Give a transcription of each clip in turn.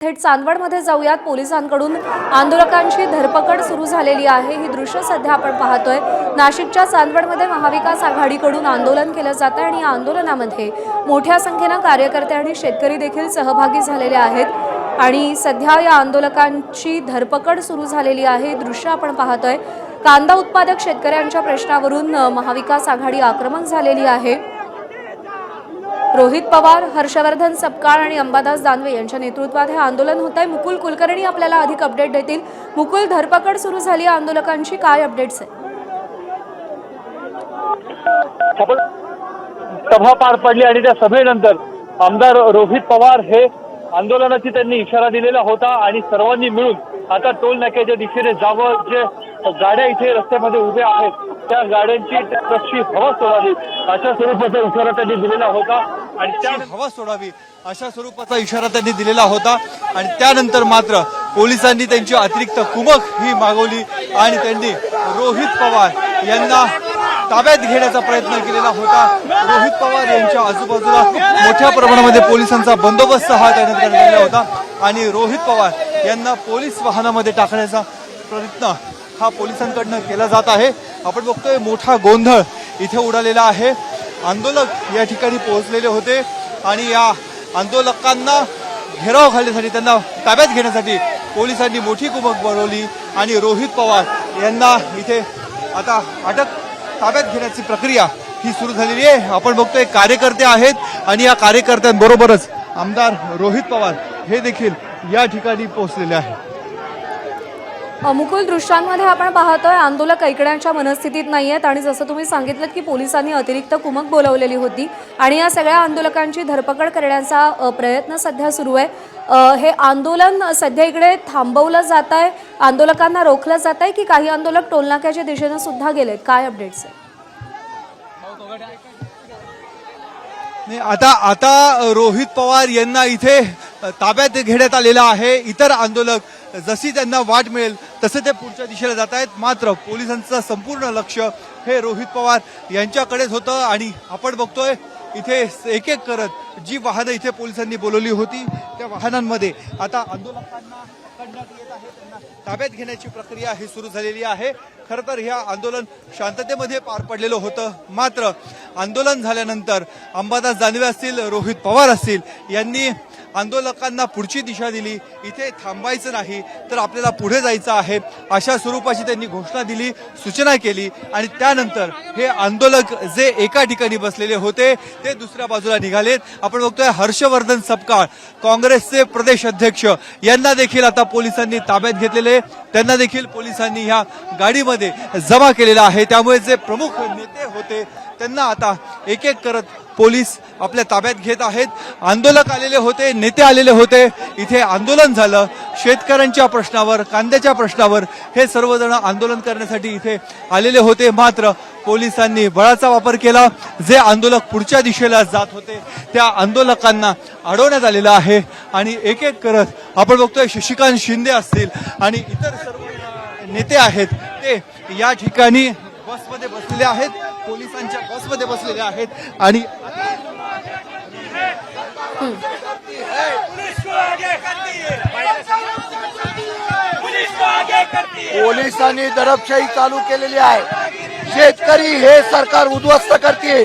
थेट चांदवडमध्ये जाऊयात। पोलिसांकडून आंदोलकांची धरपकड सुरू झालेली आहे। ही दृश्य सध्या आपण पाहतोय। नाशिकच्या चांदवडमध्ये महाविकास आघाडीकडून आंदोलन केलं जातं आणि या आंदोलनामध्ये मोठ्या संख्येने कार्यकर्ते आणि शेतकरी देखील सहभागी झालेले आहेत आणि सध्या या आंदोलकांची धरपकड सुरू झालेली आहे। दृश्य आपण पाहतोय। कांदा उत्पादक शेतकऱ्यांच्या प्रश्नावरून महाविकास आघाडी आक्रमक झालेली आहे। रोहित पवार, हर्षवर्धन सपकाळ आणि अंबादास दानवे यांच्या नेतृत्वात हे आंदोलन होत आहे। मुकुल कुलकर्णी आपल्याला अधिक अपडेट देतील। मुकुल, धरपकड सुरू झाली आंदोलकांची, काय अपडेट्स आहेत? सभा पार पडली आणि त्या सभेनंतर आमदार रोहित पवार हे आंदोलनाची त्यांनी इशारा दिलेला होता आणि सर्वांनी मिळून आता टोल नाक्याच्या दिशेने जावं। जे गाड्या इथे रस्त्यामध्ये उभ्या आहेत त्या गाड्यांची ट्रकची हवा सोडावी अशा स्वरूपाचा इशारा त्यांनी दिलेला होता आणि त्या हवा सोडावी अशा स्वरूपाचा इशारा त्यांनी दिलेला होता आणि त्यानंतर मात्र पोलिसांनी त्यांची अतिरिक्त कुमक ही मागवली आणि त्यांनी रोहित पवार यांना ताब्यात घेण्याचा प्रयत्न केलेला होता। रोहित पवार यांच्या आजूबाजूला मोठ्या प्रमाणामध्ये पोलिसांचा बंदोबस्त हा तैनात करण्यात आलेला होता आणि रोहित पवार यांना पोलीस वाहनामध्ये टाकण्याचा प्रयत्न हा पोलिसांकडून केला जात आहे। आपण बघतोय मोठा गोंधळ इथे उडालेला आहे। आंदोलक या ठिकाणी पोहोचलेले होते आणि या आंदोलकांना घेराव घालण्यासाठी, त्यांना ताब्यात घेण्यासाठी पोलिसांनी मोठी कुमक बोलावली आणि रोहित पवार यांना इथे आता अटक ताब्यात घेण्याची प्रक्रिया ही सुरू झालेली आहे। आपण बघतोय कार्यकर्ते आहेत आणि या कार्यकर्त्यांबरोबरच आमदार रोहित पवार हे देखील या ठिकाणी पोहोचलेले आहेत। मुकुल, दृश्यांमध्ये आपण पाहतोय आंदोलक ऐकण्याच्या मनस्थितीत नाहीयेत आणि जसं तुम्ही सांगितलं की पोलिसांनी अतिरिक्त कुमक बोलावलेली होती आणि या सगळ्या आंदोलकांची धरपकड करण्याचा प्रयत्न सध्या सुरू आहे। हे आंदोलन सध्या इकडे थांबवलं जात आहे, आंदोलकांना रोखलं जात आहे की काही आंदोलक टोलनाक्याच्या दिशेने सुद्धा गेलेत? काय अपडेट्स आहे? आता रोहित पवार यांना इथे ताब्यात घेण्यात आलेला आहे। इतर आंदोलक जशी त्यांना वाट मिळेल तसे ते पुढच्या दिशेला जात आहेत। मात्र पोलिसांचं संपूर्ण लक्ष हे रोहित पवार यांच्याकडेच होतं आणि आपण बघतोय इथे एक एक करत जी वाहनं इथे पोलिसांनी बोलवली होती त्या वाहनांमध्ये आता आंदोलकांना पकडण्यात येत आहे, त्यांना ताब्यात घेण्याची प्रक्रिया ही सुरू झालेली आहे। खरं तर हे आंदोलन शांततेमध्ये पार पडलेलं होतं, मात्र आंदोलन झाल्यानंतर अंबादास दानवे असतील, रोहित पवार असतील यांनी आंदोलकांना पुढची दिशा दिली। इथे थांबायचं नाही तर आपल्याला पुढे जायचं आहे अशा स्वरूपाची त्यांनी घोषणा दिली, सूचना केली आणि त्यानंतर हे आंदोलक जे एका ठिकाणी बसलेले होते ते दुसऱ्या बाजूला निघालेत। आपण बघतोय हर्षवर्धन सपकाळ काँग्रेसचे प्रदेश अध्यक्ष यांना देखील आता पोलिसांनी ताब्यात घेतलेले, त्यांना देखील पोलिसांनी ह्या गाडीमध्ये जमा केलेला आहे। त्यामुळे जे प्रमुख नेते होते त्यांना आता एक एक करत पोलीस आपल्या ताब्यात घेत आहेत। आंदोलक आलेले होते, नेते आलेले होते, इथे आंदोलन झालं शेतकऱ्यांच्या प्रश्नावर, कांद्याच्या प्रश्नावर हे सर्वजण आंदोलन करण्यासाठी इथे आलेले होते। मात्र पोलिसांनी बळाचा वापर केला। जे आंदोलक पुढच्या दिशेला जात होते त्या आंदोलकांना अडवण्यात आलेलं आहे आणि एक एक करत आपण बघतोय शशिकांत शिंदे असतील आणि इतर सर्व नेते आहेत ते या ठिकाणी बसमध्ये बसलेले आहेत, पोलिसांच्या बसमध्ये बसलेले आहेत आणि पोलिसांनी दडपशाही चालू केलेली आहे। शेतकरी हे सरकार उद्ध्वस्त करतील,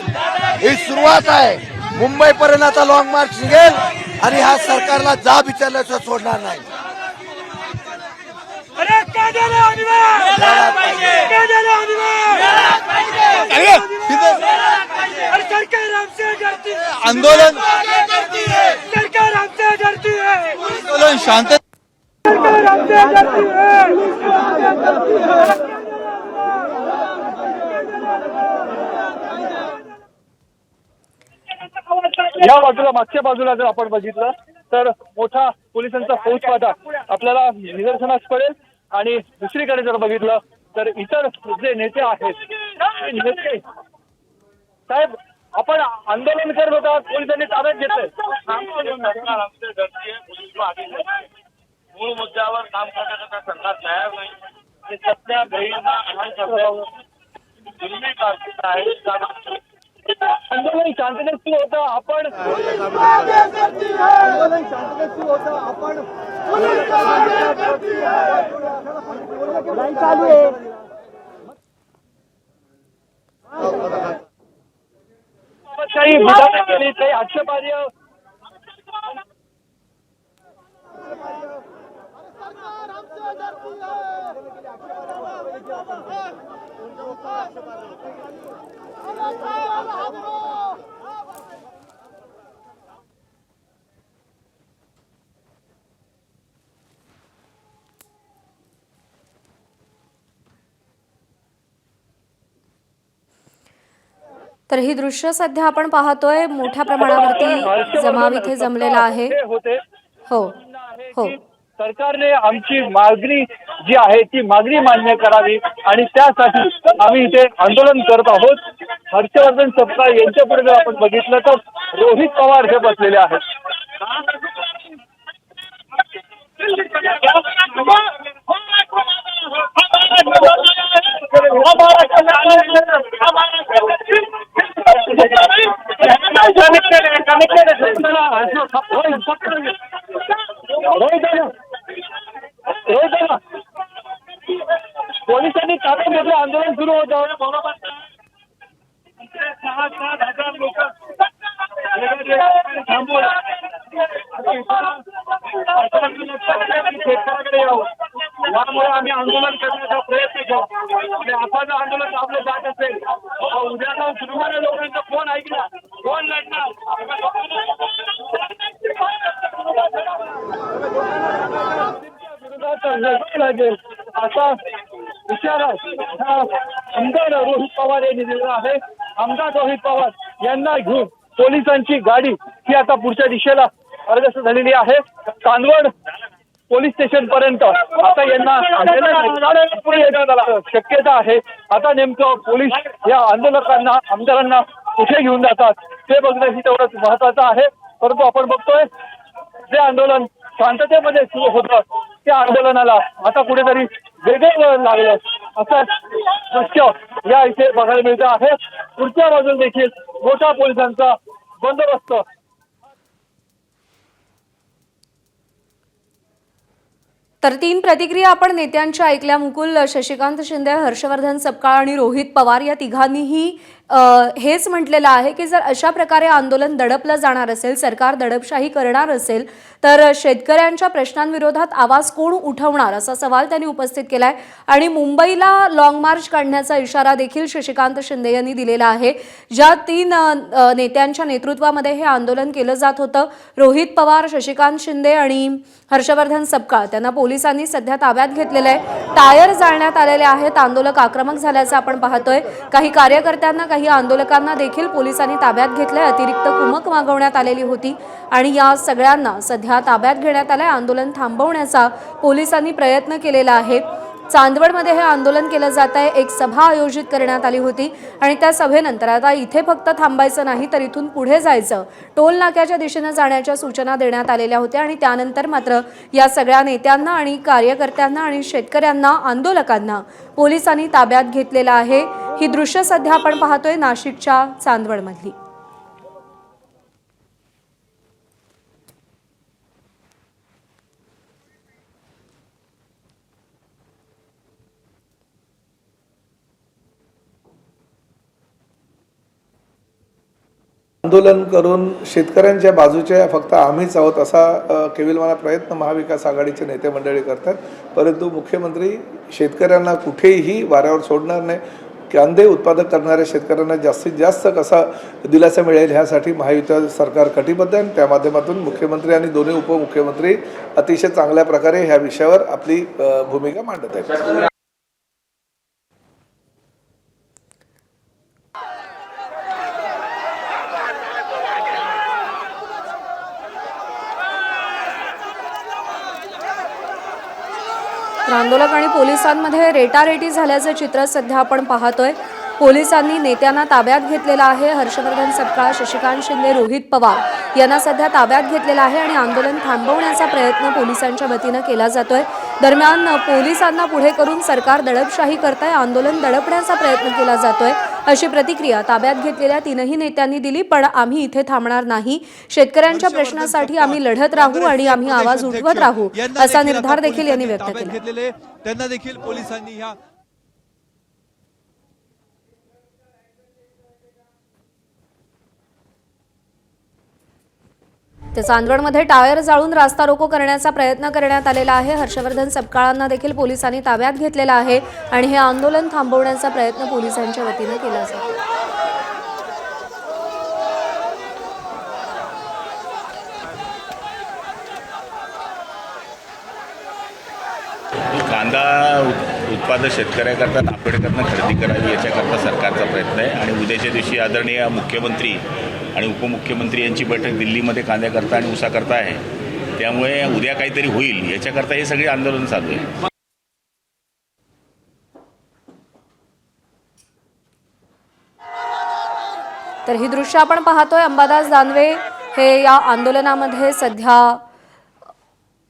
ही सुरुवात आहे। मुंबईपर्यंत आता लॉंग मार्च निघेल आणि हा सरकारला जाब विचारल्याचं सोडणार नाही। आंदोलन शांत या बाजूला, मागच्या बाजूला जर आपण बघितलं तर मोठा पोलिसांचा फौजफाटा आपल्याला निदर्शनास पडेल आणि दुसरीकडे जर बघितलं तर इतर जे नेते आहेत नेते साहेब, आपण आंदोलन करत होता, पोलिसांनी ताब्यात घेतलंय। मूळ मुद्द्यावर काम करण्याचा सरकार तयार नाही। सध्या आंदोलन शांततेत सुरू होतं, आपण काही विधान केली काही आक्षेपार्ह तर ही दृश्य सध्या आपण पाहतोय मोठ्या प्रमाणावरती जमाव इथे जमलेला आहे. होते हो हो सरकारने आमची मागणी जी आहे ती मागणी मान्य करावी आणि त्यासाठी आम्ही इथे आंदोलन करत आहोत. हर्षवर्धन सपकाळ यांच्या पुढे जर आपण बघितलं तर रोहित पवार हे बसलेले आहेत. पोलिसांनी ताब्यात घेतलं आंदोलन सुरू होतं. 6,000 लोक शेतकऱ्याकडे यावं यामुळे आम्ही आंदोलन करण्याचा प्रयत्न केला आणि आता जर आंदोलन थांबलं जात असेल उद्या जाऊन सुरुवातीला लोकांचा फोन ऐकला कोण लढणार लागेल असा इशारा आमदार रोहित पवार यांनी दिलेला आहे. आमदार रोहित पवार यांना घेऊन पोलिसांची गाडी ही आता पुढच्या दिशेला अग्रसर झालेली आहे. चांदवड पोलीस स्टेशन पर्यंत आता यांना शक्यता आहे. आता नेमकं पोलीस या आंदोलकांना आमदारांना कुठे घेऊन जातात ते बघणं ही तेवढंच महत्वाचं आहे. परंतु आपण बघतोय जे आंदोलन शांततेमध्ये सुरू होतं त्या आंदोलनाला आता कुठेतरी वेगळं लागलं असं दृश्य या इथे बघायला मिळतं आहे. पुढच्या बाजूला देखील मोठा पोलिसांचा बंदोबस्त. तर 3 प्रतिक्रिया आपण नेत्यांच्या ऐकल्या. मुकुल, शशिकांत शिंदे, हर्षवर्धन सपकाळ आणि रोहित पवार या तिघांनीही हेच म्हटलेलं आहे की जर अशा प्रकारे आंदोलन दडपलं जाणार असेल, सरकार दडपशाही करणार असेल तर शेतकऱ्यांच्या प्रश्नांविरोधात आवाज कोण उठवणार असा सवाल त्यांनी उपस्थित केलाय. आणि मुंबईला लाँग मार्च काढण्याचा इशारा देखील शशिकांत शिंदे यांनी दिलेला आहे. ज्या 3 नेत्यांच्या नेतृत्वामध्ये हे आंदोलन केलं जात होतं, रोहित पवार, शशिकांत शिंदे आणि हर्षवर्धन सपकाळ, त्यांना पोलिसांनी सध्या ताब्यात घेतलेलं आहे. टायर जाळण्यात आलेले आहेत. आंदोलक आक्रमक झाल्याचं आपण पाहतोय. काही कार्यकर्त्यांना, काही आंदोलकांना देखील पोलिसांनी ताब्यात घेतलंय. अतिरिक्त कुमक मागवण्यात आलेली होती आणि या सगळ्यांना सध्या ताब्यात घेण्यात आलंय. आंदोलन थांबवण्याचा पोलिसांनी प्रयत्न केलेला आहे. चांदवडमध्ये हे आंदोलन केलं जात आहे. एक सभा आयोजित करण्यात आली होती आणि त्या सभेनंतर आता इथे फक्त थांबायचं नाही तर इथून पुढे जायचं, टोल नाक्याच्या दिशेने जाण्याच्या सूचना देण्यात आलेल्या होत्या. आणि त्यानंतर मात्र या सगळ्या नेत्यांना आणि कार्यकर्त्यांना आणि शेतकऱ्यांना, आंदोलकांना पोलिसांनी ताब्यात घेतलेलं आहे. ही दृश्य सध्या आपण पाहतोय नाशिकच्या चांदवडमधली. आंदोलन करून शेतकऱ्यांच्या बाजूच्या फक्त आम्हीच आहोत असा केविलवाना प्रयत्न महाविकास आघाडीचे नेते मंडळी करतात. परंतु मुख्यमंत्री शेतकऱ्यांना कुठेही वाऱ्यावर सोडणार नाही. कांदे उत्पादक करणाऱ्या शेतकऱ्यांना जास्तीत जास्त कसा दिलासा मिळेल ह्यासाठी महायुती सरकार कटिबद्ध आहे. त्या माध्यमातून मुख्यमंत्री आणि दोन्ही उपमुख्यमंत्री अतिशय चांगल्या प्रकारे ह्या विषयावर आपली भूमिका मांडत आहेत. आंदोलक आणि पोलिसांमध्ये रेटारेटी झाल्याचं चित्र सध्या आपण पाहतोय. पोलिसांनी नेत्यांना ताब्यात घेतलेला आहे. हर्षवर्धन सपकाळ, शशिकांत शिंदे, रोहित पवार यांना सध्या ताब्यात घेतलेला आहे आणि आंदोलन थांबवण्याचा प्रयत्न पोलिसांच्या वतीनं केला जातोय. दरम्यान पोलिसांना पुढे करून सरकार दडपशाही करताय, आंदोलन दडपण्याचा प्रयत्न केला जातोय. अशी प्रतिक्रिया ताब्यात घेतलेल्या तीनही नेत्यांनी दिली. पण आम्ही इथे थांबणार नाही, शेतकऱ्यांच्या प्रश्नासाठी आम्ही लढत राहू आणि आम्ही आवाज उठवत राहू असा निर्धार देखील यांनी व्यक्त केला. त्यांना देखील पोलिसांनी ह्या तर चांदवडमध्ये टायर जाळून रास्ता रोको करण्याचा प्रयत्न करण्यात आलेला आहे. हर्षवर्धन सपकाळांना देखील पोलिसांनी ताब्यात घेतलेला आहे आणि हे आंदोलन थांबवण्याचा प्रयत्न पोलिसांच्या वतीने केला जातो. कांदा उत्पादक शेतकऱ्याकरता नाफेडकडनं खरेदी करावी याच्याकरता सरकारचा प्रयत्न आहे आणि उद्याच्या दिवशी आदरणीय मुख्यमंत्री आणि उपमुख्यमंत्री यांची बैठक दिल्लीमध्ये कांद्याकरता आणि ऊसाकरता आहे. त्यामुळे उद्या काहीतरी होईल याच्याकरता हे सगळे आंदोलन चालू आहे. तर ही दृश्य आपण पाहतोय. अंबादास दानवे हे या आंदोलनामध्ये सध्या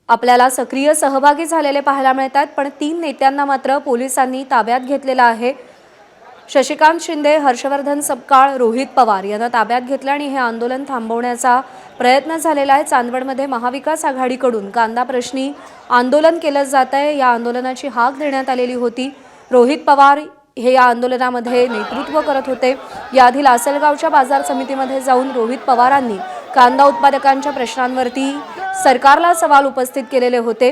आपल्याला सक्रिय सहभागी झालेले पाहायला मिळतात. पण 3 नेत्यांना मात्र पोलिसांनी ताब्यात घेतलेलं आहे. शशिकांत शिंदे, हर्षवर्धन सपकाळ, रोहित पवार यांना ताब्यात घेतलं आणि हे आंदोलन थांबवण्याचा प्रयत्न झालेला आहे. चांदवडमध्ये महाविकास आघाडीकडून कांदा प्रश्नी आंदोलन केलं जात आहे. या आंदोलनाची हाक देण्यात आलेली होती. रोहित पवार हे या आंदोलनामध्ये नेतृत्व करत होते. याआधी लासलगावच्या बाजार समितीमध्ये जाऊन रोहित पवारांनी कांदा उत्पादकांच्या प्रश्नांवरती सरकारला सवाल उपस्थित केलेले होते.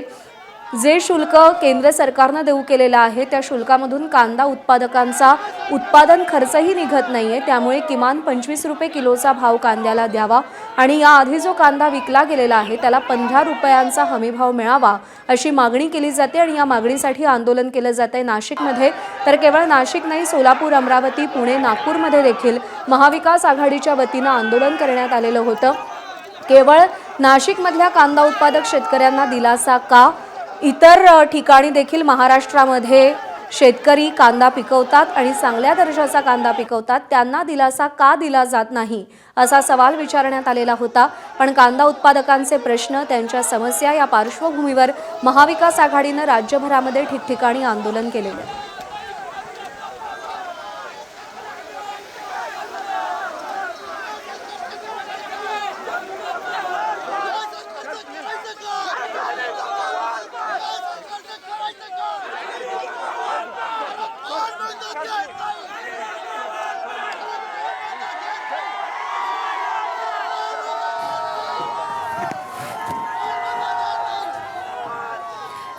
जे शुल्क केंद्र सरकारनं देऊ केलेलं आहे त्या शुल्कामधून कांदा उत्पादकांचा उत्पादन खर्चही निघत नाहीये. त्यामुळे किमान 25 रुपये किलोचा भाव कांद्याला द्यावा आणि याआधी जो कांदा विकला गेलेला आहे त्याला 15 रुपयांचा हमीभाव मिळावा अशी मागणी केली जाते आणि या मागणीसाठी आंदोलन केलं जाते नाशिकमध्ये. तर केवळ नाशिक नाही, सोलापूर, अमरावती, पुणे, नागपूरमध्ये देखील महाविकास आघाडीच्या वतीनं आंदोलन करण्यात आलेलं होतं. केवळ नाशिकमधल्या कांदा उत्पादक शेतकऱ्यांना दिलासा का? इतर ठिकाणी देखील महाराष्ट्रामध्ये शेतकरी कांदा पिकवतात आणि चांगल्या दर्जाचा कांदा पिकवतात, त्यांना दिलासा का दिला जात नाही असा सवाल विचारण्यात आलेला होता. पण कांदा उत्पादकांचे प्रश्न, त्यांच्या समस्या या पार्श्वभूमीवर महाविकास आघाडीनं राज्यभरामध्ये ठिकठिकाणी आंदोलन केलेलं आहे.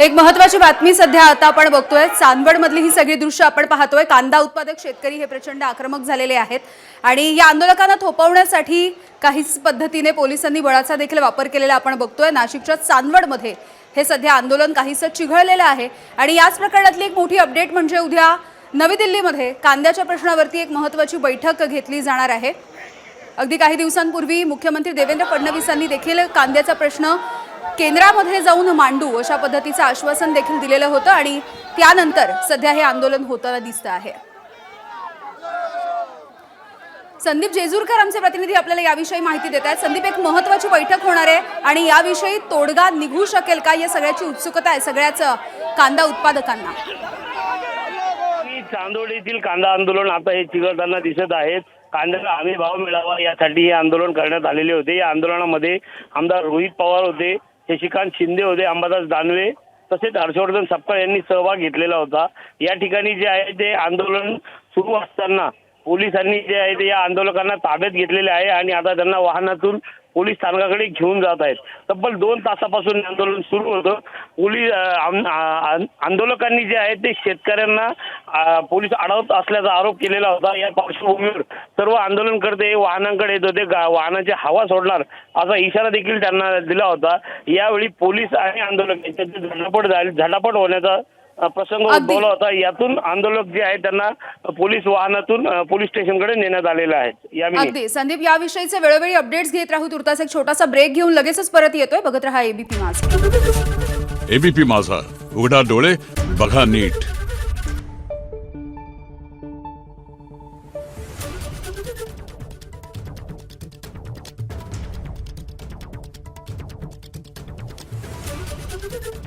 एक महत्त्वाची बातमी सध्या आता आपण बघतोय. चांदवडमधली ही सगळी दृश्य आपण पाहतोय. कांदा उत्पादक शेतकरी हे प्रचंड आक्रमक झालेले आहेत आणि या आंदोलकांना थोपवण्यासाठी काहीच पद्धतीने पोलिसांनी बळाचा देखील वापर केलेला आपण बघतोय. नाशिकच्या चांदवडमध्ये हे सध्या आंदोलन काहीसं चिघळलेलं आहे आणि याच प्रकरणातली एक मोठी अपडेट म्हणजे उद्या नवी दिल्लीमध्ये कांद्याच्या प्रश्नावरती एक महत्त्वाची बैठक घेतली जाणार आहे. अगदी काही दिवसांपूर्वी मुख्यमंत्री देवेंद्र फडणवीसांनी देखील कांद्याचा प्रश्न केंद्रामध्ये जाऊन मांडू अशा पद्धतीचं आश्वासन देखील दिलेलं होतं आणि त्यानंतर सध्या हे आंदोलन होताना दिसतं आहे. संदीप जेजूरकर आमचे प्रतिनिधी आपल्याला याविषयी माहिती देत आहेत. संदीप, एक महत्त्वाची बैठक होणार आहे आणि याविषयी तोडगा निघू शकेल का, या सगळ्याची उत्सुकता आहे सगळ्याच कांदा उत्पादकांना. चांदोड येथील कांदा आंदोलन आता हे चिघळताना दिसत आहेत. कांद्याला हमी भाव मिळावा यासाठी हे आंदोलन करण्यात आलेले होते. या आंदोलनामध्ये आमदार रोहित पवार होते, शशिकांत शिंदे होते, अंबादास दानवे तसेच हर्षवर्धन सपकाळ यांनी सहभाग घेतलेला होता. या ठिकाणी जे आहे ते आंदोलन सुरू असताना पोलिसांनी जे आहे ते या आंदोलकांना ताब्यात घेतलेले आहे आणि आता त्यांना वाहनातून पोलीस स्थानकाकडे घेऊन जात आहेत. तब्बल 2 तासापासून आंदोलन सुरू होतं. पोलीस आंदोलकांनी जे आहे ते शेतकऱ्यांना पोलीस अडवत असल्याचा आरोप केलेला होता. या पार्श्वभूमीवर सर्व आंदोलनकर्ते वाहनांकडे येत होते. वाहनाची हवा सोडणार असा इशारा देखील त्यांना दिला होता. यावेळी पोलीस आणि आंदोलक यांच्यात झटापट होण्याचा प्रसंग उद्भवला होता. यातून आंदोलक जे आहेत त्यांना पोलीस वाहनातून पोलीस स्टेशनकडे नेण्यात आलेले आहेत. अगदी संदीप, याविषयीचे वेळोवेळी अपडेट्स घेत राहू. तुर्तास एक छोटासा ब्रेक घेऊन लगेचच परत येतोय. बघत रहा एबीपी माझा. एबीपी माझा, उघडा डोळे बघा नीट. Thank you.